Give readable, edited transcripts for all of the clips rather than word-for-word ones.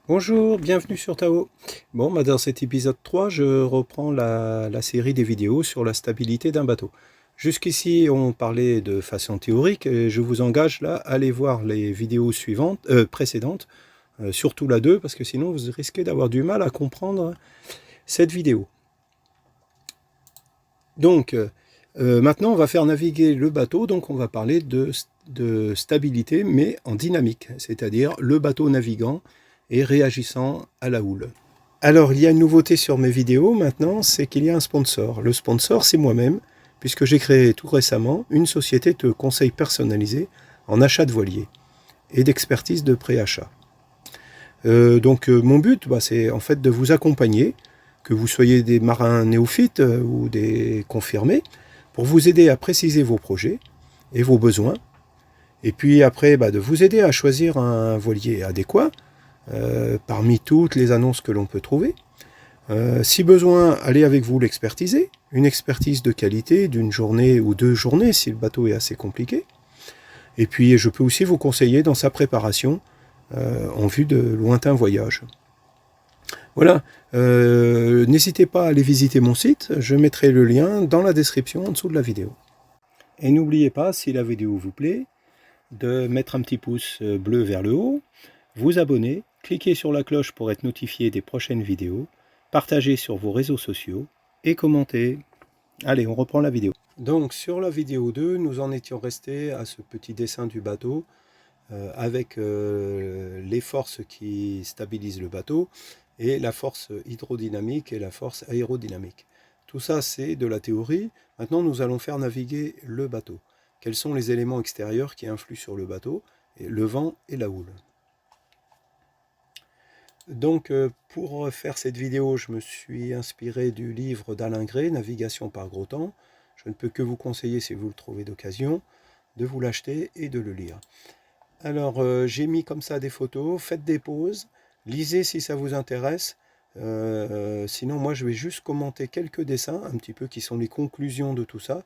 Bonjour, bienvenue sur Tao. Bon, dans cet épisode 3, je reprends la série des vidéos sur la stabilité d'un bateau. Jusqu'ici, on parlait de façon théorique et je vous engage là à aller voir les vidéos précédentes, surtout la 2, parce que sinon vous risquez d'avoir du mal à comprendre cette vidéo. Donc, maintenant, on va faire naviguer le bateau, donc on va parler de stabilité, mais en dynamique, c'est-à-dire le bateau naviguant et réagissant à la houle. Alors, il y a une nouveauté sur mes vidéos maintenant, c'est qu'il y a un sponsor. Le sponsor, c'est moi-même, puisque j'ai créé tout récemment une société de conseil personnalisé en achat de voilier et d'expertise de pré-achat. Mon but, c'est en fait de vous accompagner, que vous soyez des marins néophytes ou des confirmés, pour vous aider à préciser vos projets et vos besoins, et puis après de vous aider à choisir un voilier adéquat parmi toutes les annonces que l'on peut trouver. Si besoin, allez avec vous l'expertiser, une expertise de qualité d'une journée ou 2 journées si le bateau est assez compliqué. Et puis je peux aussi vous conseiller dans sa préparation en vue de lointains voyages. Voilà, n'hésitez pas à aller visiter mon site, je mettrai le lien dans la description en dessous de la vidéo. Et n'oubliez pas, si la vidéo vous plaît, de mettre un petit pouce bleu vers le haut, vous abonner, cliquez sur la cloche pour être notifié des prochaines vidéos, partagez sur vos réseaux sociaux et commentez. Allez, on reprend la vidéo. Donc sur la vidéo 2, nous en étions restés à ce petit dessin du bateau avec les forces qui stabilisent le bateau et la force hydrodynamique et la force aérodynamique. Tout ça, c'est de la théorie. Maintenant, nous allons faire naviguer le bateau. Quels sont les éléments extérieurs qui influent sur le bateau? Le vent et la houle. Donc, pour faire cette vidéo, je me suis inspiré du livre d'Alain Gray, Navigation par gros temps. Je ne peux que vous conseiller, si vous le trouvez d'occasion, de vous l'acheter et de le lire. Alors, j'ai mis comme ça des photos, faites des pauses, lisez si ça vous intéresse. Sinon, moi, je vais juste commenter quelques dessins, un petit peu qui sont les conclusions de tout ça,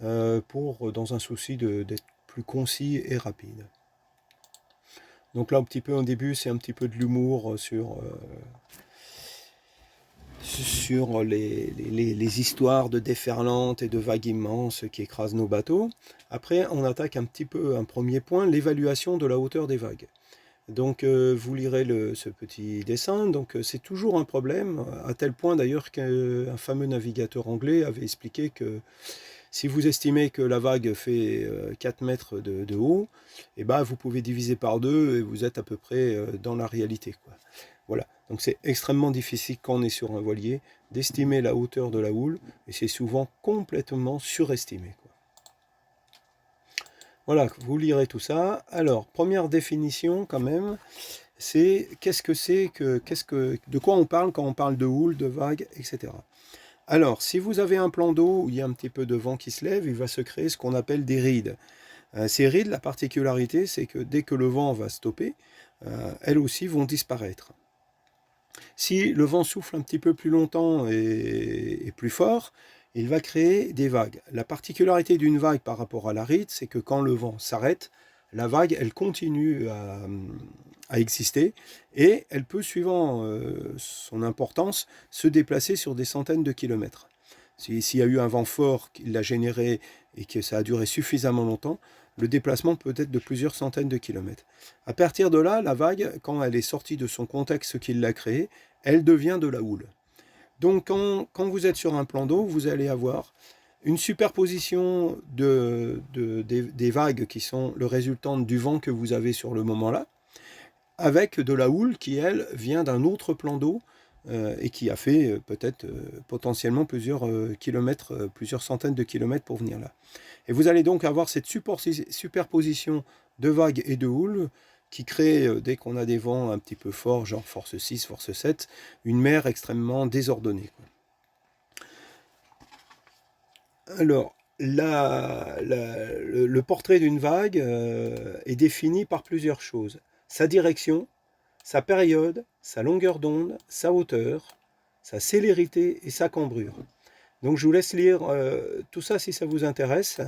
dans un souci d'être plus concis et rapide. Donc là, un petit peu au début, c'est un petit peu de l'humour sur les histoires de déferlantes et de vagues immenses qui écrasent nos bateaux. Après, on attaque un petit peu un premier point, l'évaluation de la hauteur des vagues. Donc vous lirez ce petit dessin, donc c'est toujours un problème, à tel point d'ailleurs qu'un fameux navigateur anglais avait expliqué que si vous estimez que la vague fait 4 mètres de haut, et vous pouvez diviser par 2 et vous êtes à peu près dans la réalité, quoi. Voilà, donc c'est extrêmement difficile quand on est sur un voilier d'estimer la hauteur de la houle, et c'est souvent complètement surestimé, quoi. Voilà, vous lirez tout ça. Alors, première définition quand même, c'est de quoi on parle quand on parle de houle, de vague, etc. Alors, si vous avez un plan d'eau où il y a un petit peu de vent qui se lève, il va se créer ce qu'on appelle des rides. Ces rides, la particularité, c'est que dès que le vent va stopper, elles aussi vont disparaître. Si le vent souffle un petit peu plus longtemps et plus fort, il va créer des vagues. La particularité d'une vague par rapport à la ride, c'est que quand le vent s'arrête, la vague, elle continue à exister et elle peut, suivant son importance, se déplacer sur des centaines de kilomètres. S'il y a eu un vent fort qui l'a généré et que ça a duré suffisamment longtemps, le déplacement peut être de plusieurs centaines de kilomètres. À partir de là, la vague, quand elle est sortie de son contexte qui l'a créée, elle devient de la houle. Donc quand vous êtes sur un plan d'eau, vous allez avoir une superposition des vagues qui sont le résultant du vent que vous avez sur le moment-là, avec de la houle qui, elle, vient d'un autre plan d'eau et qui a fait peut-être potentiellement plusieurs kilomètres, plusieurs centaines de kilomètres pour venir là. Et vous allez donc avoir cette superposition de vagues et de houle qui crée, dès qu'on a des vents un petit peu forts, genre force 6, force 7, une mer extrêmement désordonnée. Alors, le portrait d'une vague est défini par plusieurs choses. Sa direction, sa période, sa longueur d'onde, sa hauteur, sa célérité et sa cambrure. Donc je vous laisse lire tout ça si ça vous intéresse.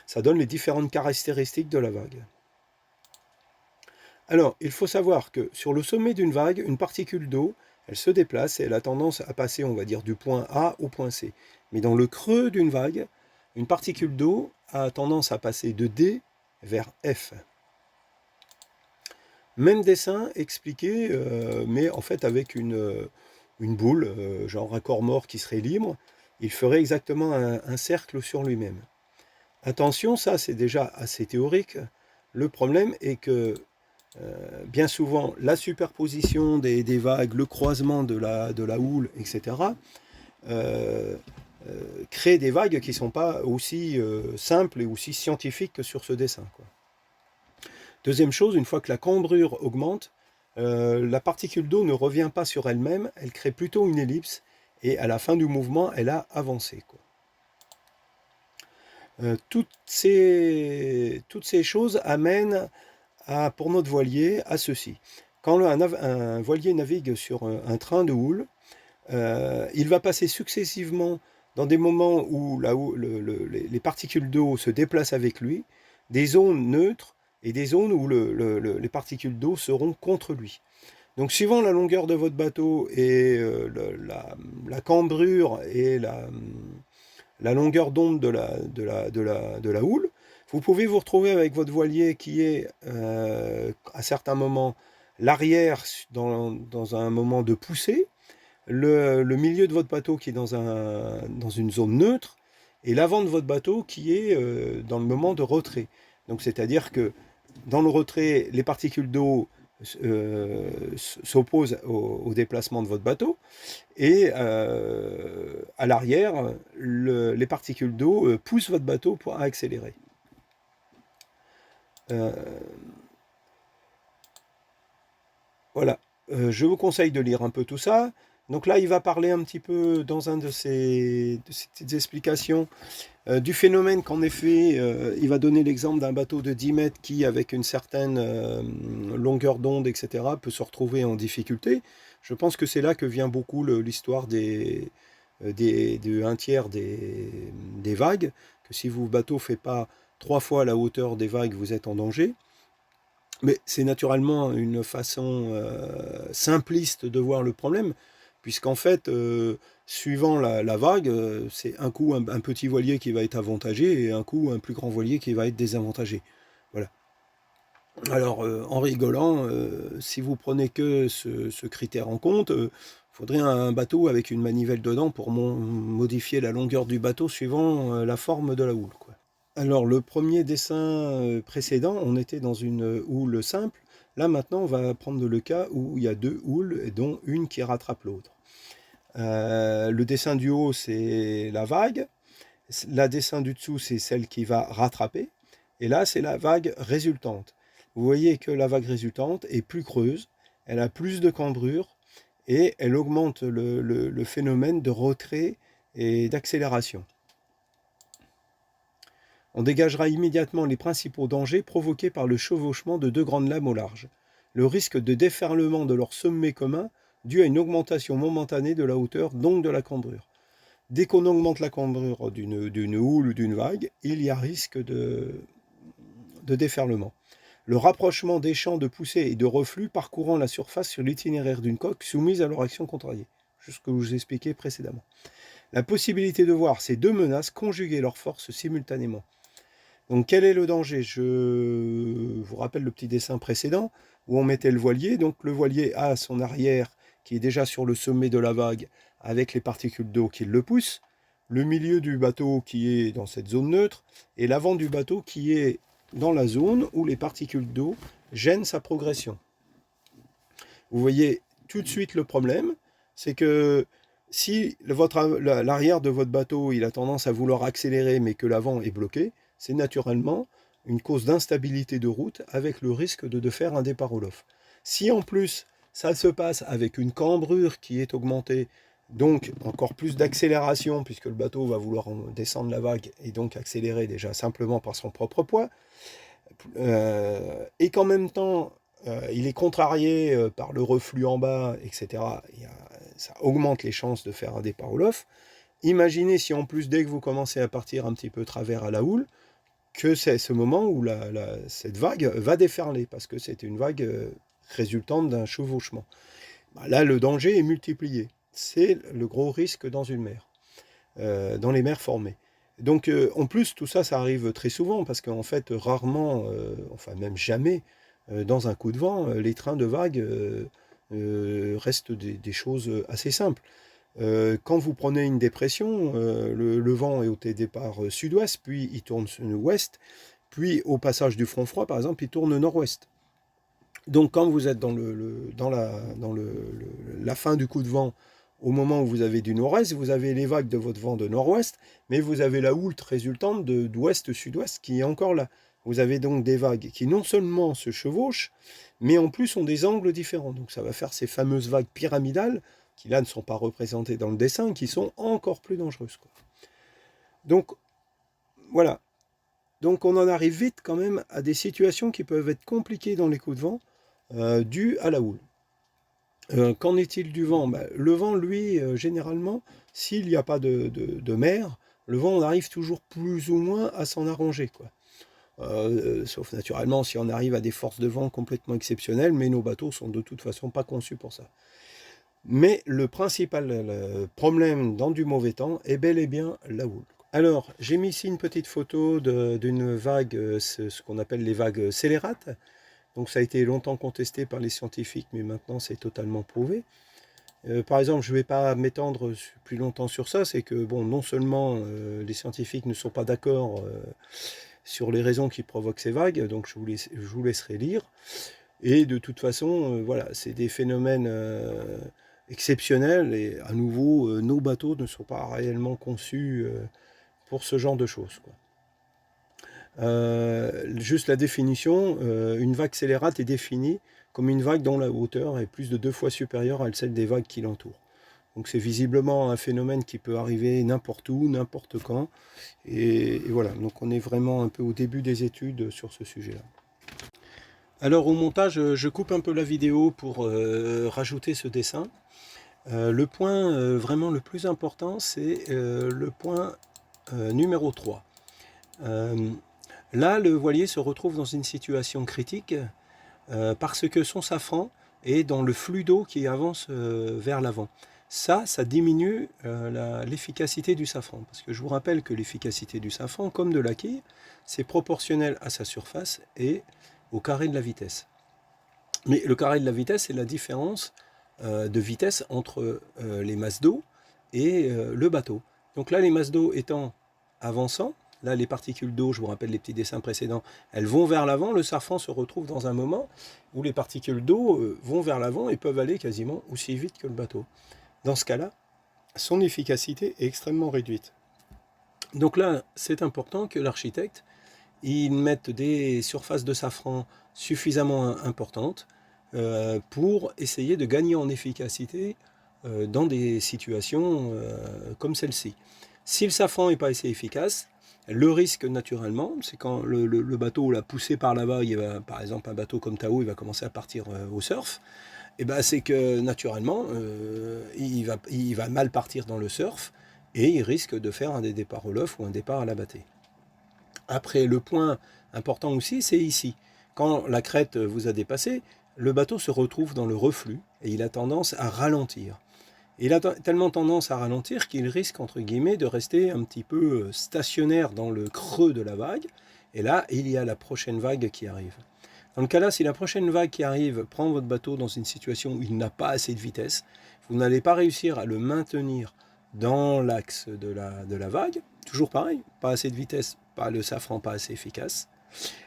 Ça donne les différentes caractéristiques de la vague. Alors, il faut savoir que sur le sommet d'une vague, une particule d'eau, elle se déplace et elle a tendance à passer, on va dire, du point A au point C. Mais dans le creux d'une vague, une particule d'eau a tendance à passer de D vers F. Même dessin expliqué, mais en fait avec une boule, genre un corps mort qui serait libre, il ferait exactement un cercle sur lui-même. Attention, ça c'est déjà assez théorique. Le problème est que bien souvent, la superposition des vagues, le croisement de la houle, etc., euh, crée des vagues qui ne sont pas aussi simples et aussi scientifiques que sur ce dessin, quoi. Deuxième chose, une fois que la cambrure augmente, la particule d'eau ne revient pas sur elle-même, elle crée plutôt une ellipse, et à la fin du mouvement, elle a avancé, quoi. Toutes ces choses amènent pour notre voilier à ceci. Quand un voilier navigue sur un train de houle, il va passer successivement dans des moments où les particules d'eau se déplacent avec lui, des zones neutres et des zones où les particules d'eau seront contre lui. Donc suivant la longueur de votre bateau et la cambrure et la longueur d'onde de la houle, vous pouvez vous retrouver avec votre voilier qui est à certains moments l'arrière dans un moment de poussée, le milieu de votre bateau qui est dans une zone neutre, et l'avant de votre bateau qui est dans le moment de retrait. Donc c'est-à-dire que dans le retrait, les particules d'eau s'opposent au déplacement de votre bateau, et à l'arrière, les particules d'eau poussent votre bateau pour accélérer. Euh, voilà. Je vous conseille de lire un peu tout ça. Donc là, il va parler un petit peu dans de ces petites explications du phénomène qu'en effet, il va donner l'exemple d'un bateau de 10 mètres qui, avec une certaine longueur d'onde, etc., peut se retrouver en difficulté. Je pense que c'est là que vient beaucoup l'histoire de un tiers des vagues, que si votre bateau ne fait pas 3 fois la hauteur des vagues, vous êtes en danger. Mais c'est naturellement une façon simpliste de voir le problème, puisqu'en fait, suivant la vague, c'est un coup un petit voilier qui va être avantagé et un coup un plus grand voilier qui va être désavantagé. Voilà. Alors, en rigolant, si vous prenez que ce critère en compte, il faudrait un bateau avec une manivelle dedans pour modifier la longueur du bateau suivant la forme de la houle, quoi. Alors, le premier dessin précédent, on était dans une houle simple. Là, maintenant, on va prendre le cas où il y a deux houles, et dont une qui rattrape l'autre. Le dessin du haut, c'est la vague. La dessin du dessous, c'est celle qui va rattraper. Et là, c'est la vague résultante. Vous voyez que la vague résultante est plus creuse, elle a plus de cambrure, et elle augmente le phénomène de retrait et d'accélération. On dégagera immédiatement les principaux dangers provoqués par le chevauchement de deux grandes lames au large. Le risque de déferlement de leur sommet commun dû à une augmentation momentanée de la hauteur, donc de la cambrure. Dès qu'on augmente la cambrure d'une houle ou d'une vague, il y a risque de déferlement. Le rapprochement des champs de poussée et de reflux parcourant la surface sur l'itinéraire d'une coque soumise à leur action contrariée. Juste ce que je vous expliquais précédemment. La possibilité de voir ces deux menaces conjuguer leurs forces simultanément. Donc quel est le danger? Je vous rappelle le petit dessin précédent où on mettait le voilier. Donc le voilier a son arrière qui est déjà sur le sommet de la vague avec les particules d'eau qui le poussent, le milieu du bateau qui est dans cette zone neutre et l'avant du bateau qui est dans la zone où les particules d'eau gênent sa progression. Vous voyez tout de suite le problème, c'est que si l'arrière de votre bateau il a tendance à vouloir accélérer mais que l'avant est bloqué, c'est naturellement une cause d'instabilité de route avec le risque de faire un départ au lof. Si en plus ça se passe avec une cambrure qui est augmentée, donc encore plus d'accélération puisque le bateau va vouloir descendre la vague et donc accélérer déjà simplement par son propre poids, et qu'en même temps il est contrarié par le reflux en bas, etc., ça augmente les chances de faire un départ au lof. Imaginez si en plus dès que vous commencez à partir un petit peu travers à la houle, que c'est ce moment où cette vague va déferler, parce que c'est une vague résultante d'un chevauchement. Bah, là, le danger est multiplié. C'est le gros risque dans une mer, dans les mers formées. Donc, en plus, tout ça, ça arrive très souvent, parce qu'en fait, rarement, enfin même jamais, dans un coup de vent, les trains de vagues restent des choses assez simples. Quand vous prenez une dépression, le vent est au départ sud-ouest, puis il tourne ouest, puis au passage du front froid, par exemple, il tourne nord-ouest. Donc quand vous êtes dans la fin du coup de vent, au moment où vous avez du nord-est, vous avez les vagues de votre vent de nord-ouest, mais vous avez la houle résultante d'ouest-sud-ouest qui est encore là. Vous avez donc des vagues qui non seulement se chevauchent, mais en plus ont des angles différents. Donc ça va faire ces fameuses vagues pyramidales, qui là ne sont pas représentées dans le dessin, qui sont encore plus dangereuses, quoi. Donc voilà. Donc on en arrive vite quand même à des situations qui peuvent être compliquées dans les coups de vent, dues à la houle. Qu'en est-il du vent? Bah, le vent, lui, généralement, s'il n'y a pas de mer, le vent, on arrive toujours plus ou moins à s'en arranger, quoi. Sauf naturellement si on arrive à des forces de vent complètement exceptionnelles, mais nos bateaux sont de toute façon pas conçus pour ça. Mais le principal problème dans du mauvais temps est bel et bien la houle. Alors, j'ai mis ici une petite photo d'une vague, ce qu'on appelle les vagues scélérates. Donc ça a été longtemps contesté par les scientifiques, mais maintenant c'est totalement prouvé. Par exemple, je ne vais pas m'étendre plus longtemps sur ça, c'est que bon, non seulement les scientifiques ne sont pas d'accord sur les raisons qui provoquent ces vagues, donc je vous laisserai lire. Et de toute façon, voilà, c'est des phénomènes exceptionnels, et à nouveau, nos bateaux ne sont pas réellement conçus pour ce genre de choses, quoi. Juste la définition, une vague scélérate est définie comme une vague dont la hauteur est plus de 2 fois supérieure à celle des vagues qui l'entourent. Donc c'est visiblement un phénomène qui peut arriver n'importe où, n'importe quand. Et voilà, donc on est vraiment un peu au début des études sur ce sujet-là. Alors au montage, je coupe un peu la vidéo pour rajouter ce dessin. Le point vraiment le plus important, c'est le point numéro 3. Là, le voilier se retrouve dans une situation critique parce que son safran est dans le flux d'eau qui avance vers l'avant. Ça diminue l'efficacité du safran. Parce que je vous rappelle que l'efficacité du safran, comme de la quille, c'est proportionnel à sa surface et au carré de la vitesse. Mais le carré de la vitesse, c'est la différence de vitesse entre les masses d'eau et le bateau. Donc là, les masses d'eau étant avançant, là, les particules d'eau, je vous rappelle les petits dessins précédents, elles vont vers l'avant. Le safran se retrouve dans un moment où les particules d'eau vont vers l'avant et peuvent aller quasiment aussi vite que le bateau. Dans ce cas-là, son efficacité est extrêmement réduite. Donc là, c'est important que l'architecte il mette des surfaces de safran suffisamment importantes pour essayer de gagner en efficacité dans des situations comme celle-ci. Si le safran n'est pas assez efficace, le risque naturellement, c'est quand le bateau l'a poussé par là-bas, par exemple un bateau comme Tao, il va commencer à partir au surf, et ben c'est que naturellement, il va mal partir dans le surf et il risque de faire un des départs au lof ou un départ à la bâtée. Après, le point important aussi, c'est ici. Quand la crête vous a dépassé, le bateau se retrouve dans le reflux et il a tendance à ralentir. Il a tellement tendance à ralentir qu'il risque, entre guillemets, de rester un petit peu stationnaire dans le creux de la vague. Et là, il y a la prochaine vague qui arrive. Dans le cas là, si la prochaine vague qui arrive prend votre bateau dans une situation où il n'a pas assez de vitesse, vous n'allez pas réussir à le maintenir dans l'axe de la vague. Toujours pareil, pas assez de vitesse, pas le safran pas assez efficace.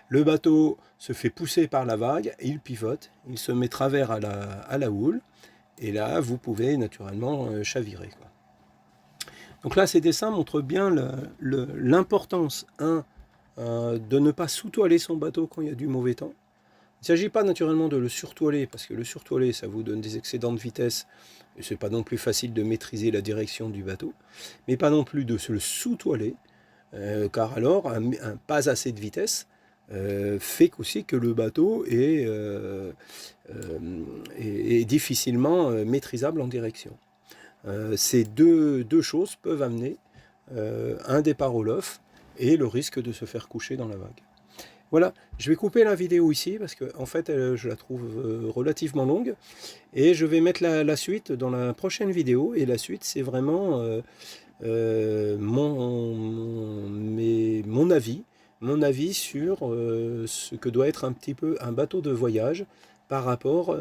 Le bateau se fait pousser par la vague, il pivote, il se met travers à la houle, et là, vous pouvez naturellement chavirer, quoi. Donc là, ces dessins montrent bien l'importance, de ne pas sous-toiler son bateau quand il y a du mauvais temps. Il ne s'agit pas naturellement de le surtoiler, parce que le surtoiler, ça vous donne des excédents de vitesse, et c'est pas non plus facile de maîtriser la direction du bateau, mais pas non plus de se le sous-toiler, car alors un pas assez de vitesse fait aussi que le bateau est difficilement maîtrisable en direction. Ces deux choses peuvent amener un départ au lof et le risque de se faire coucher dans la vague. Voilà, je vais couper la vidéo ici parce que en fait je la trouve relativement longue et je vais mettre la suite dans la prochaine vidéo et la suite c'est vraiment mon avis sur ce que doit être un petit peu un bateau de voyage par rapport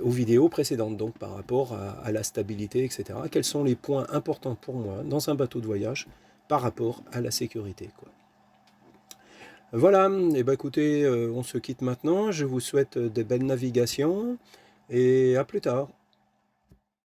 aux vidéos précédentes, donc par rapport à la stabilité, etc. Quels sont les points importants pour moi dans un bateau de voyage par rapport à la sécurité, quoi. Voilà, et ben écoutez, on se quitte maintenant. Je vous souhaite de belles navigations et à plus tard.